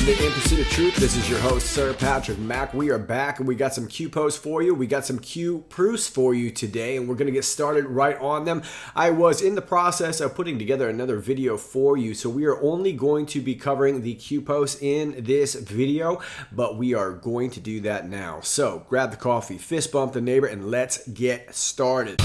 In Pursuit of Truth. This is your host, Sir Patrick Mack. We are back and we got some Q posts for you. We got some Q proofs for you today, and we're going to get started right on them. I was in the process of putting together another video for you, so we are only going to be covering the Q posts in this video, but we are going to do that now. So grab the coffee, fist bump the neighbor, and let's get started.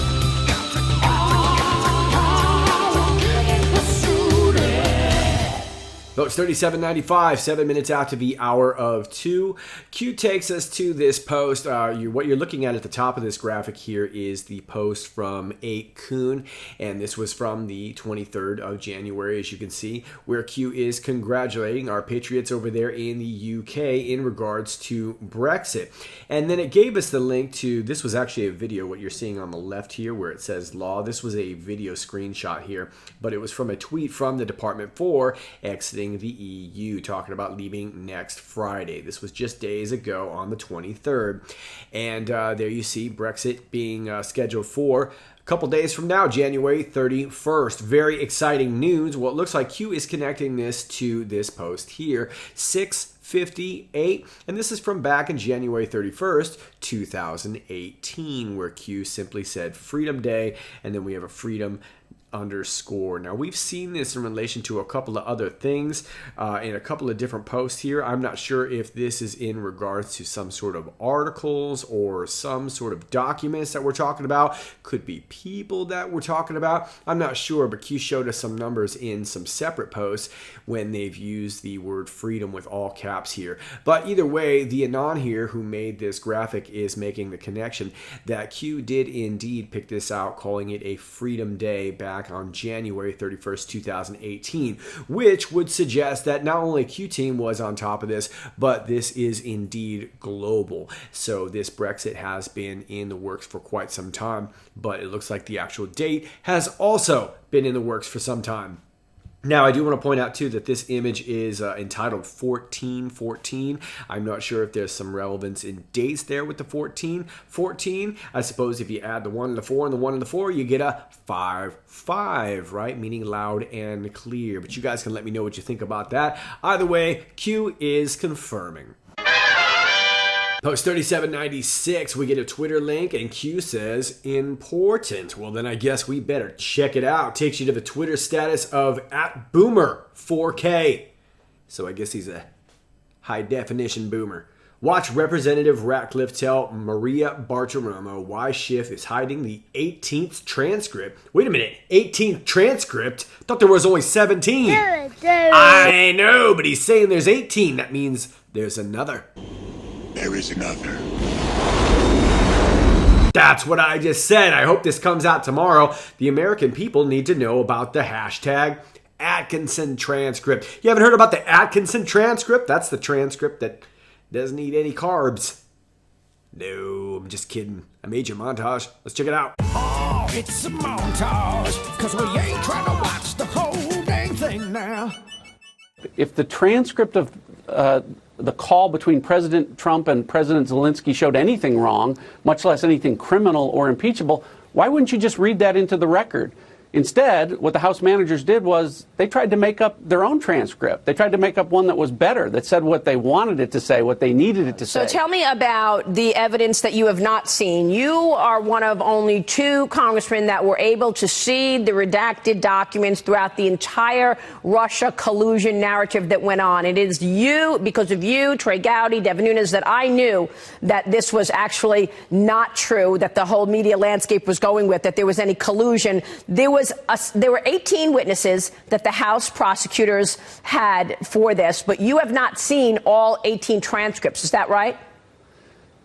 Votes 37.95, 7 minutes out to the hour of 2. Q takes us to this post. What you're looking at the top of this graphic here is the post from 8kun, and this was from the 23rd of January, as you can see, where Q is congratulating our patriots over there in the UK in regards to Brexit. And then it gave us the link to, this was actually a video, what you're seeing on the left here, where it says law. This was a video screenshot here, but it was from a tweet from the Department for exiting the EU, talking about leaving next Friday. This was just days ago on the 23rd. And there you see Brexit being scheduled for a couple days from now, January 31st. Very exciting news. Well, it looks like Q is connecting this to this post here, 6:58, and this is from back in January 31st, 2018, where Q simply said Freedom Day, and then we have a freedom underscore. Now, we've seen this in relation to a couple of other things in a couple of different posts here. I'm not sure if this is in regards to some sort of articles or some sort of documents that we're talking about. Could be people that we're talking about. I'm not sure, but Q showed us some numbers in some separate posts when they've used the word freedom with all caps here. But either way, the Anon here who made this graphic is making the connection that Q did indeed pick this out, calling it a Freedom Day back on January 31st, 2018, which would suggest that not only Q team was on top of this, but this is indeed global. So this Brexit has been in the works for quite some time, but it looks like the actual date has also been in the works for some time. Now, I do want to point out, too, that this image is entitled 1414. I'm not sure if there's some relevance in dates there with the 1414. I suppose if you add the 1 and the 4 and the 1 and the 4, you get a 5-5, right? Meaning loud and clear. But you guys can let me know what you think about that. Either way, Q is confirming. Post 3796, we get a Twitter link, and Q says, important. Well, then I guess we better check it out. Takes you to the Twitter status of @Boomer4K. So I guess he's a high-definition boomer. Watch Representative Ratcliffe tell Maria Bartiromo why Schiff is hiding the 18th transcript. Wait a minute, 18th transcript? I thought there was only 17. I know, but he's saying there's 18. That means there's another. There is another. That's what I just said. I hope this comes out tomorrow. The American people need to know about the hashtag Atkinson transcript. You haven't heard about the Atkinson transcript? That's the transcript that doesn't eat any carbs. No, I'm just kidding. I made your montage. Let's check it out. Oh, it's a montage, because we ain't trying to watch the whole dang thing now. If the transcript of the call between President Trump and President Zelensky showed anything wrong, much less anything criminal or impeachable, why wouldn't you just read that into the record? Instead, what the House managers did was they tried to make up their own transcript. They tried to make up one that was better, that said what they wanted it to say, what they needed it to say. So tell me about the evidence that you have not seen. You are one of only 2 congressmen that were able to see the redacted documents throughout the entire Russia collusion narrative that went on. It is you, because of you, Trey Gowdy, Devin Nunes, that I knew that this was actually not true, that the whole media landscape was going with, that there was any collusion. There were 18 witnesses that the House prosecutors had for this, but you have not seen all 18 transcripts. Is that right?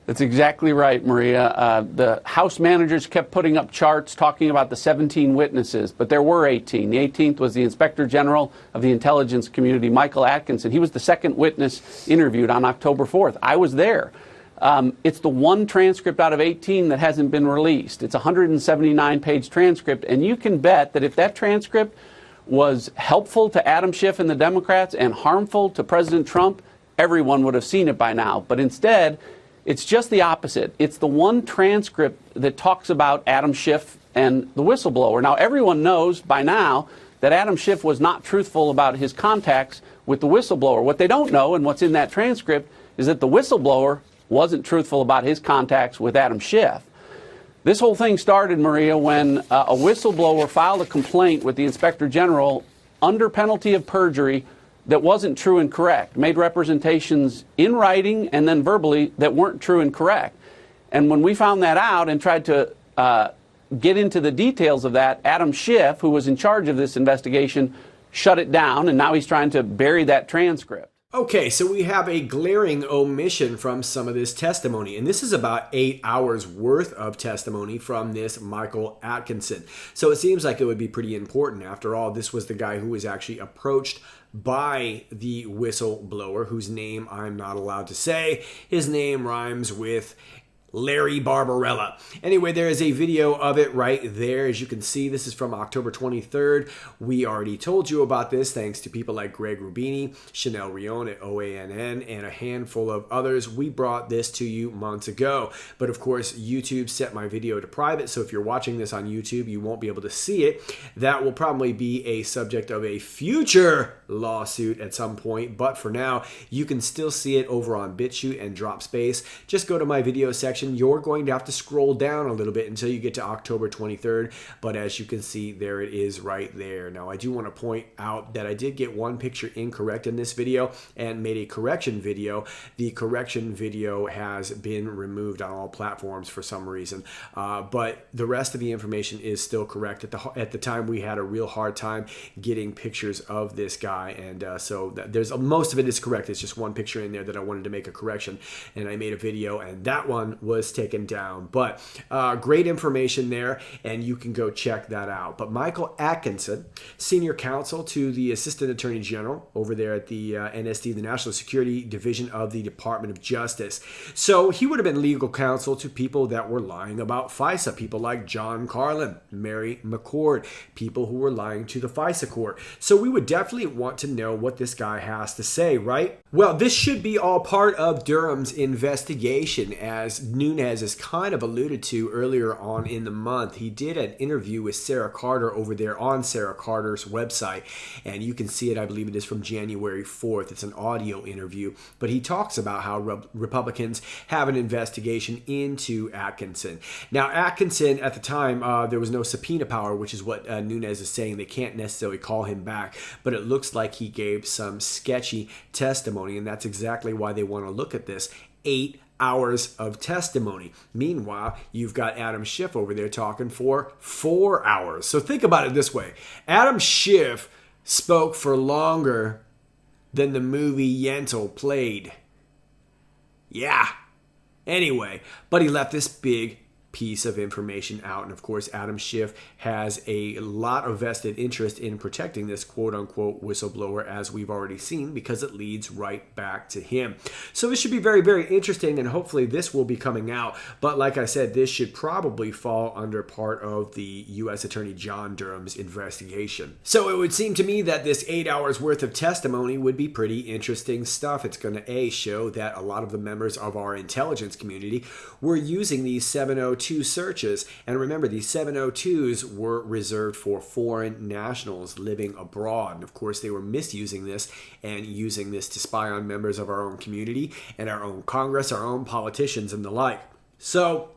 That's exactly right, Maria. The House managers kept putting up charts talking about the 17 witnesses, but there were 18. The 18th was the Inspector General of the Intelligence Community, Michael Atkinson. He was the second witness interviewed on October 4th. I was there. It's the one transcript out of 18 that hasn't been released. It's a 179-page transcript, and you can bet that if that transcript was helpful to Adam Schiff and the Democrats and harmful to President Trump, everyone would have seen it by now. But instead, it's just the opposite. It's the one transcript that talks about Adam Schiff and the whistleblower. Now, everyone knows by now that Adam Schiff was not truthful about his contacts with the whistleblower. What they don't know, and what's in that transcript, is that the whistleblower wasn't truthful about his contacts with Adam Schiff. This whole thing started, Maria, when a whistleblower filed a complaint with the Inspector General under penalty of perjury that wasn't true and correct, made representations in writing and then verbally that weren't true and correct. And when we found that out and tried to get into the details of that, Adam Schiff, who was in charge of this investigation, shut it down, and now he's trying to bury that transcript. Okay, so we have a glaring omission from some of this testimony, and this is about 8 hours worth of testimony from this Michael Atkinson. So it seems like it would be pretty important. After all, this was the guy who was actually approached by the whistleblower, whose name I'm not allowed to say. His name rhymes with Larry Barbarella. Anyway, there is a video of it right there. As you can see, this is from October 23rd. We already told you about this thanks to people like Greg Rubini, Chanel Rion at OANN, and a handful of others. We brought this to you months ago. But of course, YouTube set my video to private, so if you're watching this on YouTube, you won't be able to see it. That will probably be a subject of a future lawsuit at some point, but for now, you can still see it over on BitChute and DropSpace. Just go to my video section. You're going to have to scroll down a little bit until you get to October 23rd, but as you can see, there it is right there. Now, I do want to point out that I did get one picture incorrect in this video and made a correction video. The correction video has been removed on all platforms for some reason, but the rest of the information is still correct. At the time, we had a real hard time getting pictures of this guy, and so there's most of it is correct. It's just one picture in there that I wanted to make a correction, and I made a video, and that one was taken down. But great information there, and you can go check that out. But Michael Atkinson, senior counsel to the Assistant Attorney General over there at the NSD, the National Security Division of the Department of Justice. So he would have been legal counsel to people that were lying about FISA, people like John Carlin, Mary McCord, people who were lying to the FISA court. So we would definitely want to know what this guy has to say, right? Well, this should be all part of Durham's investigation, as Nunes has kind of alluded to earlier on in the month. He did an interview with Sarah Carter over there on Sarah Carter's website, and you can see it, I believe it is from January 4th. It's an audio interview, but he talks about how Republicans have an investigation into Atkinson. Now, Atkinson, at the time, there was no subpoena power, which is what Nunes is saying. They can't necessarily call him back, but it looks like he gave some sketchy testimony, and that's exactly why they want to look at this. 8 hours of testimony. Meanwhile, you've got Adam Schiff over there talking for 4 hours. So think about it this way. Adam Schiff spoke for longer than the movie Yentl played. Yeah. Anyway, but he left this big piece of information out. And of course, Adam Schiff has a lot of vested interest in protecting this quote-unquote whistleblower, as we've already seen, because it leads right back to him. So this should be very, very interesting, and hopefully this will be coming out. But like I said, this should probably fall under part of the U.S. Attorney John Durham's investigation. So it would seem to me that this 8 hours worth of testimony would be pretty interesting stuff. It's going to, show that a lot of the members of our intelligence community were using these 702 searches. And remember, these 702s were reserved for foreign nationals living abroad. And of course, they were misusing this and using this to spy on members of our own community and our own Congress, our own politicians, and the like. So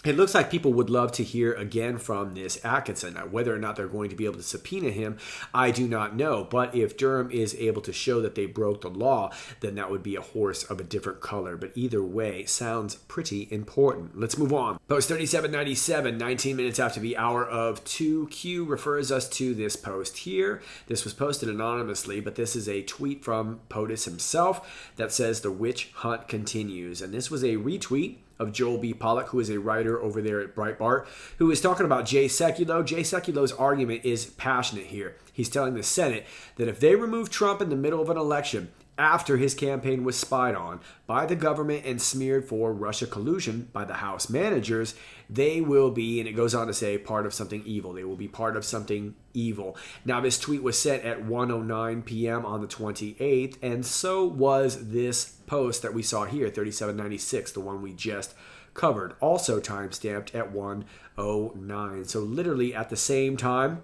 it looks like people would love to hear again from this Atkinson. Now, whether or not they're going to be able to subpoena him, I do not know. But if Durham is able to show that they broke the law, then that would be a horse of a different color. But either way, sounds pretty important. Let's move on. Post 3797, 19 minutes after the hour of 2Q, refers us to this post here. This was posted anonymously, but this is a tweet from POTUS himself that says the witch hunt continues. And this was a retweet of Joel B. Pollack, who is a writer over there at Breitbart, who is talking about Jay Sekulow. Jay Sekulow's argument is passionate here. He's telling the Senate that if they remove Trump in the middle of an election, after his campaign was spied on by the government and smeared for Russia collusion by the House managers, they will be, and it goes on to say, part of something evil. They will be part of something evil. Now, this tweet was sent at 1:09 p.m. on the 28th, and so was this post that we saw here, 3796, the one we just covered, also timestamped at 1:09. So literally at the same time,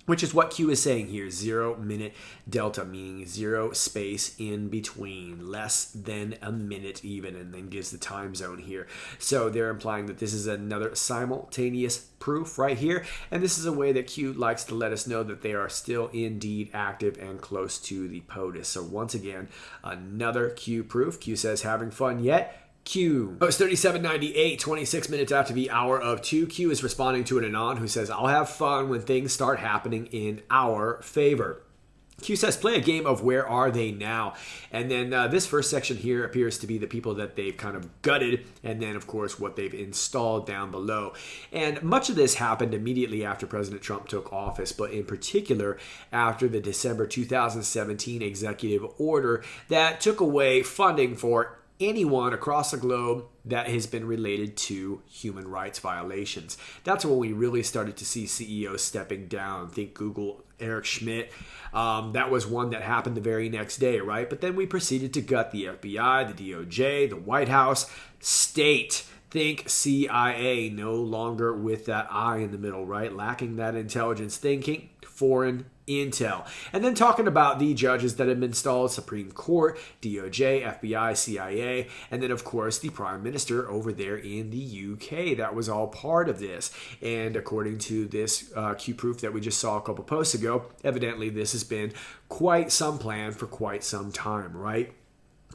which is what Q is saying here, 0-minute delta, meaning zero space in between, less than a minute even, and then gives the time zone here. So they're implying that this is another simultaneous proof right here, and this is a way that Q likes to let us know that they are still indeed active and close to the POTUS. So once again, another Q proof. Q says, having fun yet? Q. Post 3798, 26 minutes after the hour of 2. Q is responding to an Anon who says, I'll have fun when things start happening in our favor. Q says, play a game of where are they now? And then this first section here appears to be the people that they've kind of gutted, and then, of course, what they've installed down below. And much of this happened immediately after President Trump took office, but in particular after the December 2017 executive order that took away funding for anyone across the globe that has been related to human rights violations. That's when we really started to see CEOs stepping down. Think Google, Eric Schmidt. That was one that happened the very next day, right? But then we proceeded to gut the FBI, the DOJ, the White House, state. Think CIA, no longer with that I in the middle, right? Lacking that intelligence thinking, foreign intel. And then talking about the judges that have been installed, Supreme Court, DOJ, FBI, CIA, and then of course the Prime Minister over there in the UK. That was all part of this. And according to this Q proof that we just saw a couple posts ago, evidently this has been quite some plan for quite some time, right?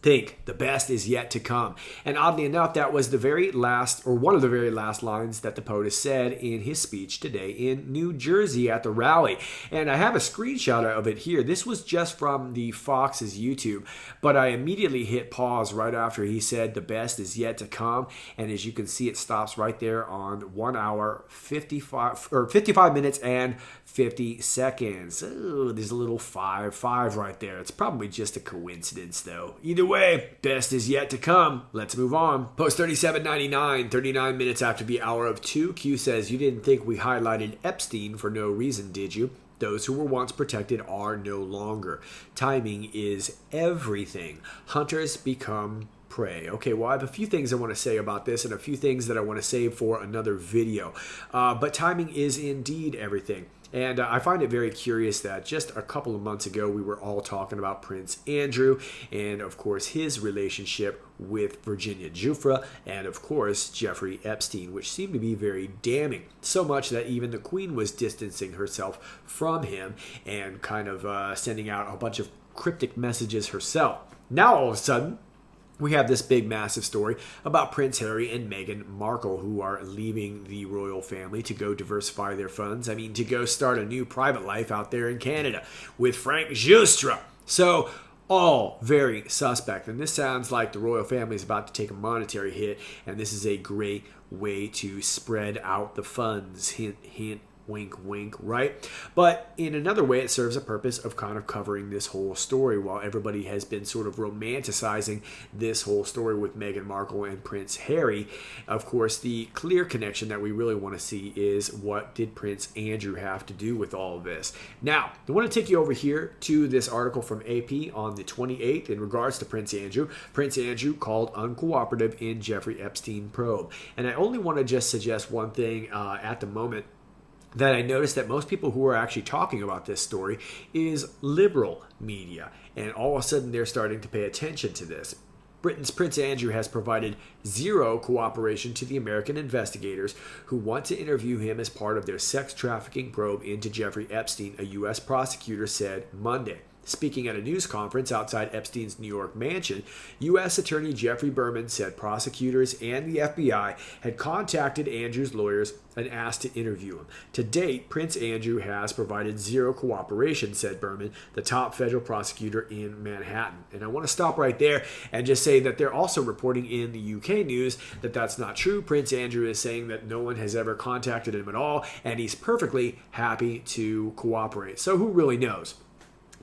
Think the best is yet to come. And oddly enough, that was the very last, or one of the very last lines that the POTUS said in his speech today in New Jersey at the rally. And I have a screenshot of it here. This was just from the Fox's YouTube, but I immediately hit pause right after he said the best is yet to come. And as you can see, it stops right there on 1 hour, 55 minutes and 50 seconds. Oh, there's a little 5 right there. It's probably just a coincidence though. Either way, best is yet to come. Let's move on. Post 3799, 39 minutes after the hour of 2. Q says, you didn't think we highlighted Epstein for no reason, did you? Those who were once protected are no longer. Timing is everything. Hunters become prey. Okay, well, I have a few things I want to say about this and a few things that I want to save for another video. But timing is indeed everything. And I find it very curious that just a couple of months ago, we were all talking about Prince Andrew and, of course, his relationship with Virginia Giuffre and, of course, Jeffrey Epstein, which seemed to be very damning. So much that even the Queen was distancing herself from him and kind of sending out a bunch of cryptic messages herself. Now, all of a sudden, we have this big, massive story about Prince Harry and Meghan Markle, who are leaving the royal family to go diversify their funds. I mean, to go start a new private life out there in Canada with Frank Giustra. So, all very suspect. And this sounds like the royal family is about to take a monetary hit, and this is a great way to spread out the funds. Hint, hint. Wink, wink, right? But in another way, it serves a purpose of kind of covering this whole story while everybody has been sort of romanticizing this whole story with Meghan Markle and Prince Harry. Of course, the clear connection that we really want to see is what did Prince Andrew have to do with all of this? Now, I want to take you over here to this article from AP on the 28th in regards to Prince Andrew. Prince Andrew called uncooperative in Jeffrey Epstein probe. And I only want to just suggest one thing at the moment that I noticed that most people who are actually talking about this story is liberal media. And all of a sudden, they're starting to pay attention to this. Britain's Prince Andrew has provided zero cooperation to the American investigators who want to interview him as part of their sex trafficking probe into Jeffrey Epstein, a U.S. prosecutor said Monday. Speaking at a news conference outside Epstein's New York mansion, U.S. Attorney Jeffrey Berman said prosecutors and the FBI had contacted Andrew's lawyers and asked to interview him. To date, Prince Andrew has provided zero cooperation, said Berman, the top federal prosecutor in Manhattan. And I want to stop right there and just say that they're also reporting in the UK news that that's not true. Prince Andrew is saying that no one has ever contacted him at all, and he's perfectly happy to cooperate. So who really knows?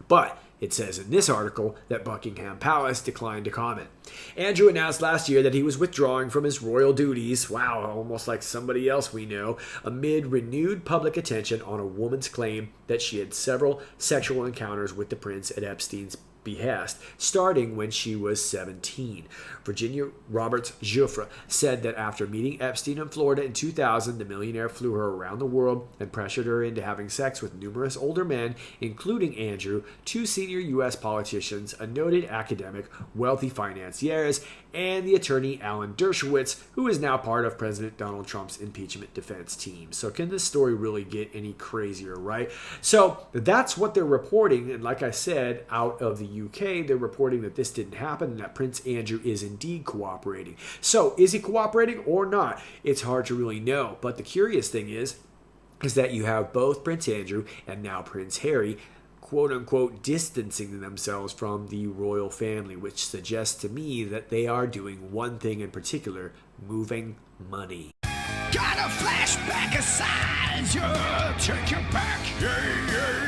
But it says in this article that Buckingham Palace declined to comment. Andrew announced last year that he was withdrawing from his royal duties, wow, almost like somebody else we know, amid renewed public attention on a woman's claim that she had several sexual encounters with the prince at Epstein's behest, starting when she was 17. Virginia Roberts Giuffre said that after meeting Epstein in Florida in 2000, the millionaire flew her around the world and pressured her into having sex with numerous older men, including Andrew, two senior U.S. politicians, a noted academic, wealthy financiers, and the attorney Alan Dershowitz, who is now part of President Donald Trump's impeachment defense team. So can this story really get any crazier, right? So that's what they're reporting, and like I said, out of the UK, they're reporting that this didn't happen and that Prince Andrew is indeed cooperating. So is he cooperating or not? It's hard to really know. But the curious thing is that you have both Prince Andrew and now Prince Harry, quote unquote, distancing themselves from the royal family, which suggests to me that they are doing one thing in particular, moving money. Got a flashback aside, yeah, take you back, yeah.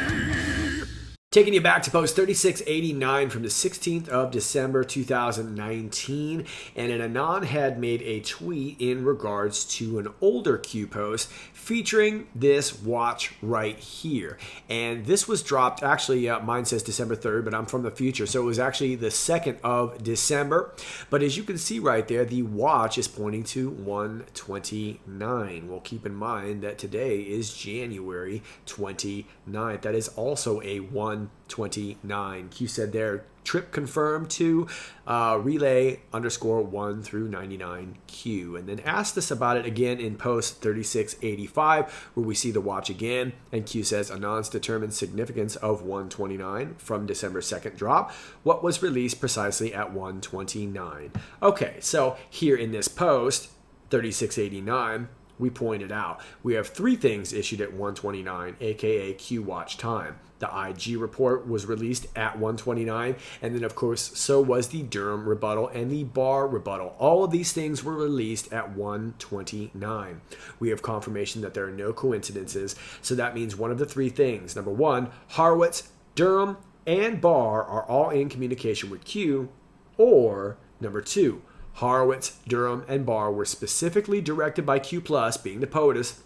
Taking you back to post 3689 from the 16th of December 2019, and an Anon had made a tweet in regards to an older Q post featuring this watch right here. And this was dropped, actually, mine says December 3rd, but I'm from the future, so it was actually the 2nd of December. But as you can see right there, the watch is pointing to 129. Well, keep in mind that today is January 29th. That is also a 129. Q said there, trip confirmed to relay _1 through 99Q. And then asked us about it again in post 3685, where we see the watch again. And Q says, Anon's determined significance of 129 from December 2nd drop. What was released precisely at 129? Okay, so here in this post, 3689, we pointed out we have three things issued at 129, aka Q watch time. The IG report was released at 129, and then of course so was the Durham rebuttal and the Barr rebuttal. All of these things were released at 129. We have confirmation that there are no coincidences, so that means one of the three things. Number one, Horowitz, Durham, and Barr are all in communication with Q, or number two, Horowitz, Durham, and Barr were specifically directed by Q+, being the POTUS,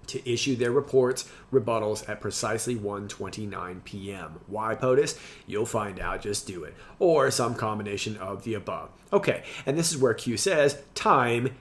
to issue their reports, rebuttals at precisely 1:29 p.m. Why POTUS? You'll find out, just do it. Or some combination of the above. Okay, and this is where Q says timing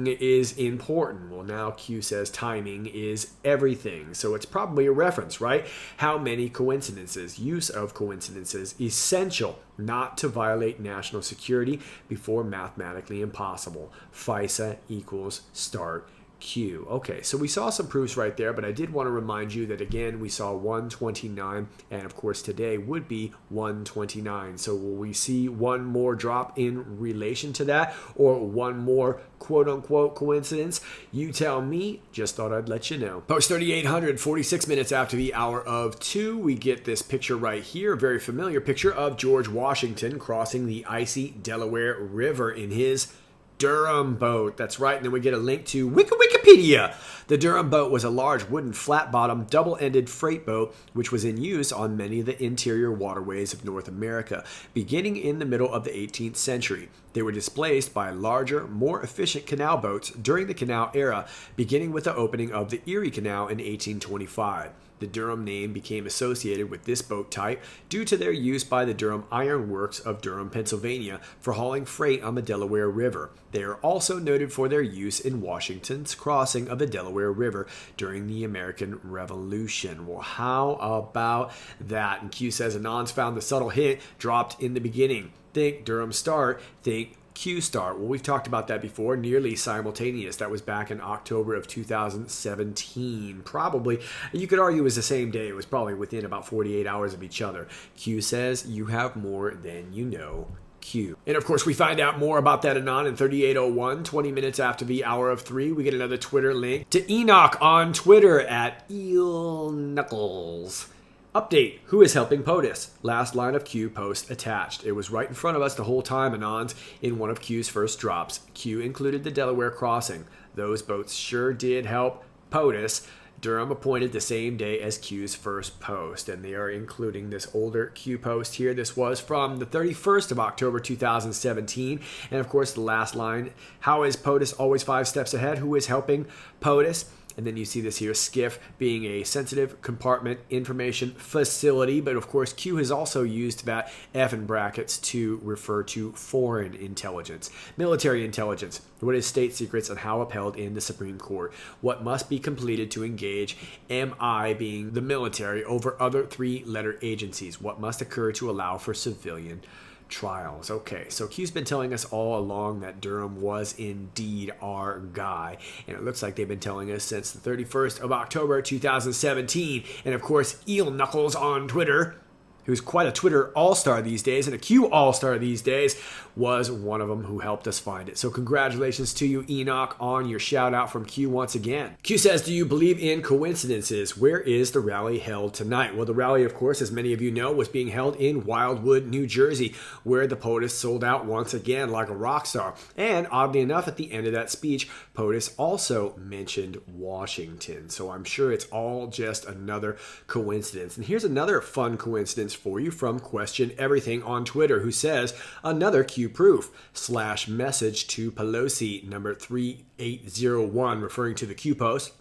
is important. Well, now Q says timing is everything. So it's probably a reference, right? How many coincidences? Use of coincidences essential not to violate national security before mathematically impossible. FISA equals start Q. Okay, so we saw some proofs right there, but I did want to remind you that again we saw 129, and of course today would be 129. So will we see one more drop in relation to that, or one more quote unquote coincidence? You tell me. Just thought I'd let you know. Post 3800, 46 minutes after the hour of 2, we get this picture right here, a very familiar picture of George Washington crossing the icy Delaware River in his Durham boat. That's right. And then we get a link to Wikipedia. The Durham boat was a large wooden flat-bottomed double-ended freight boat which was in use on many of the interior waterways of North America, beginning in the middle of the 18th century. They were displaced by larger, more efficient canal boats during the canal era, beginning with the opening of the Erie Canal in 1825. The Durham name became associated with this boat type due to their use by the Durham Iron Works of Durham, Pennsylvania, for hauling freight on the Delaware River. They are also noted for their use in Washington's crossing of the Delaware River during the American Revolution. Well, how about that? And Q says Anons found the subtle hint dropped in the beginning. Think Durham start, think Q start? Well, we've talked about that before, nearly simultaneous. That was back in October of 2017. Probably, you could argue it was the same day. It was probably within about 48 hours of each other. Q says, you have more than you know. Q. And of course, we find out more about that anon in 3801, 20 minutes after the hour of 3. We get another Twitter link to Enoch on Twitter at Eel Knuckles. Update, who is helping POTUS? Last line of Q post attached. It was right in front of us the whole time, Anons, in one of Q's first drops. Q included the Delaware crossing. Those boats sure did help POTUS. Durham appointed the same day as Q's first post, and they are including this older Q post here. This was from the 31st of October 2017, and of course the last line, how is POTUS always 5 steps ahead? Who is helping POTUS? And then you see this here, SCIF being a sensitive compartment information facility. But of course, Q has also used that F in brackets to refer to foreign intelligence, military intelligence. What is state secrets and how upheld in the Supreme Court? What must be completed to engage MI being the military over other 3-letter agencies? What must occur to allow for civilian trials? Okay, so Q's been telling us all along that Durham was indeed our guy, and it looks like they've been telling us since the 31st of October 2017. And of course, Eel Knuckles on Twitter, who's quite a Twitter all-star these days and a Q all-star these days, was one of them who helped us find it. So congratulations to you, Enoch, on your shout-out from Q once again. Q says, do you believe in coincidences? Where is the rally held tonight? Well, the rally, of course, as many of you know, was being held in Wildwood, New Jersey, where the POTUS sold out once again like a rock star. And oddly enough, at the end of that speech, POTUS also mentioned Washington. So I'm sure it's all just another coincidence. And here's another fun coincidence for you from Question Everything on Twitter, who says, another Q proof / message to Pelosi number 3801, referring to the Q post.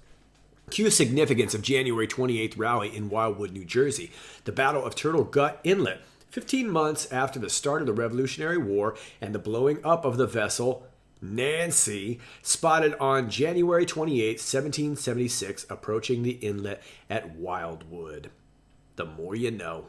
Q significance of January 28th rally in Wildwood, New Jersey. The Battle of Turtle Gut Inlet, 15 months after the start of the Revolutionary War and the blowing up of the vessel Nancy, spotted on January 28, 1776, approaching the inlet at Wildwood. The more you know.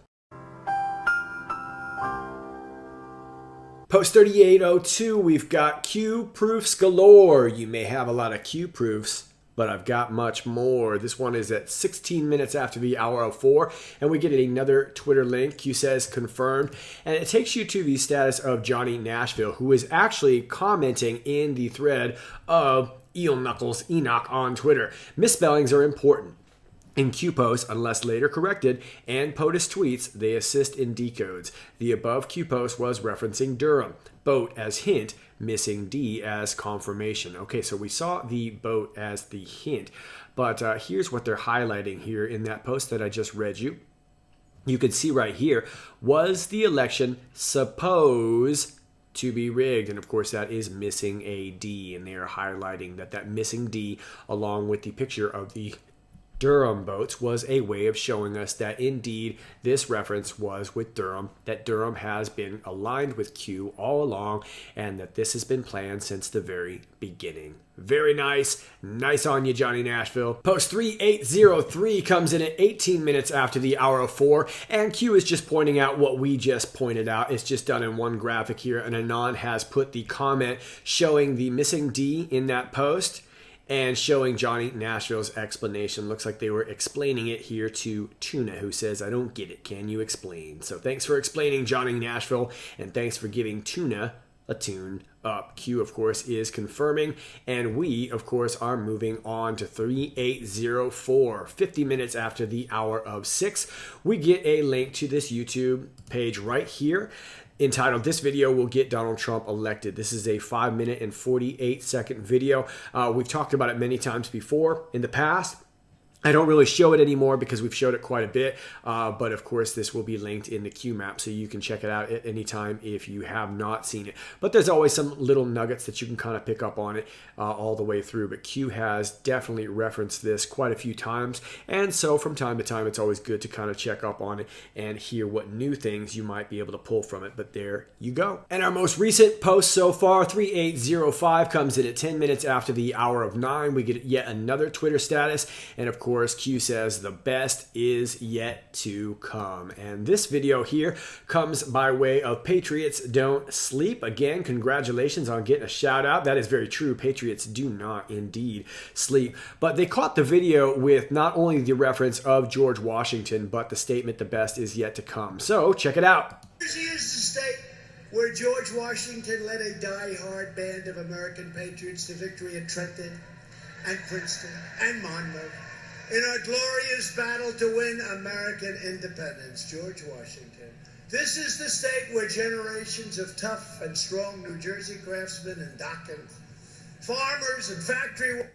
Post 3802, we've got Q proofs galore. You may have a lot of Q proofs, but I've got much more. This one is at 16 minutes after the hour of 4, and we get another Twitter link. Q says confirmed, and it takes you to the status of Johnny Nashville, who is actually commenting in the thread of Eel Knuckles Enoch on Twitter. Misspellings are important in Q posts unless later corrected, and POTUS tweets, they assist in decodes. The above Q post was referencing Durham. Boat as hint, missing D as confirmation. Okay, so we saw the boat as the hint, but here's what they're highlighting here in that post that I just read you. You can see right here, was the election supposed to be rigged? And of course that is missing a D, and they are highlighting that missing D along with the picture of the Durham boats was a way of showing us that indeed this reference was with Durham, that Durham has been aligned with Q all along, and that this has been planned since the very beginning. Very nice. Nice on you, Johnny Nashville. Post 3803 comes in at 18 minutes after the hour of 4, and Q is just pointing out what we just pointed out. It's just done in one graphic here, and Anon has put the comment showing the missing D in that post and showing Johnny Nashville's explanation. Looks like they were explaining it here to Tuna, who says, I don't get it. Can you explain? So thanks for explaining, Johnny Nashville, and thanks for giving Tuna a tune up. Q, of course, is confirming, and we, of course, are moving on to 3804. 50 minutes after the hour of 6, we get a link to this YouTube page right here, entitled, This Video Will Get Donald Trump Elected. This is a 5-minute and 48-second video. We've talked about it many times before in the past. I don't really show it anymore because we've showed it quite a bit, but of course this will be linked in the Qmap, so you can check it out at any time if you have not seen it. But there's always some little nuggets that you can kind of pick up on it all the way through, but Q has definitely referenced this quite a few times, and so from time to time it's always good to kind of check up on it and hear what new things you might be able to pull from it, but there you go. And our most recent post so far, 3805, comes in at 10 minutes after the hour of 9. We get yet another Twitter status, and of course course, Q says the best is yet to come. And this video here comes by way of Patriots Don't Sleep. Again, congratulations on getting a shout out. That is very true. Patriots do not indeed sleep. But they caught the video with not only the reference of George Washington, but the statement, the best is yet to come. So check it out. New Jersey is the state where George Washington led a die-hard band of American patriots to victory at Trenton and Princeton and Monmouth in our glorious battle to win American independence. George Washington. This is the state where generations of tough and strong New Jersey craftsmen and dockers, farmers and factory workers.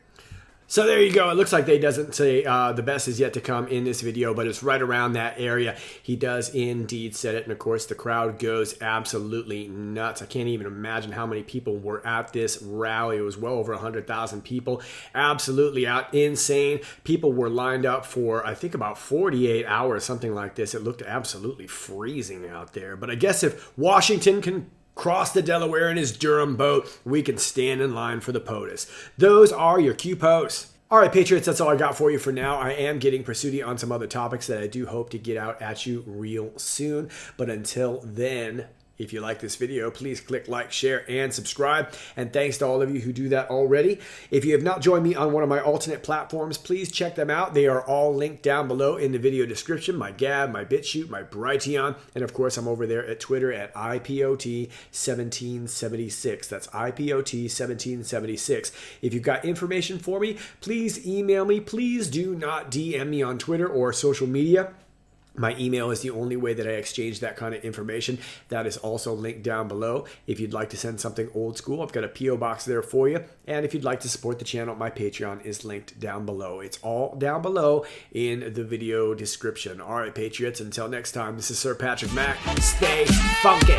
So there you go. It looks like they doesn't say the best is yet to come in this video, but it's right around that area. He does indeed said it. And of course, the crowd goes absolutely nuts. I can't even imagine how many people were at this rally. It was well over 100,000 people. Absolutely insane. People were lined up for, I think, about 48 hours, something like this. It looked absolutely freezing out there. But I guess if Washington can cross the Delaware in his Durham boat, we can stand in line for the POTUS. Those are your Q posts. All right, Patriots, that's all I got for you for now. I am getting pursuity on some other topics that I do hope to get out at you real soon. But until then, if you like this video, please click like, share, and subscribe. And thanks to all of you who do that already. If you have not joined me on one of my alternate platforms, please check them out. They are all linked down below in the video description. My Gab, my BitChute, my Brighteon. And of course, I'm over there at Twitter at IPOT1776. That's IPOT1776. If you've got information for me, please email me. Please do not DM me on Twitter or social media. My email is the only way that I exchange that kind of information. That is also linked down below. If you'd like to send something old school, I've got a P.O. box there for you. And if you'd like to support the channel, my Patreon is linked down below. It's all down below in the video description. All right, Patriots, until next time, this is Sir Patrick Mack. Stay funky.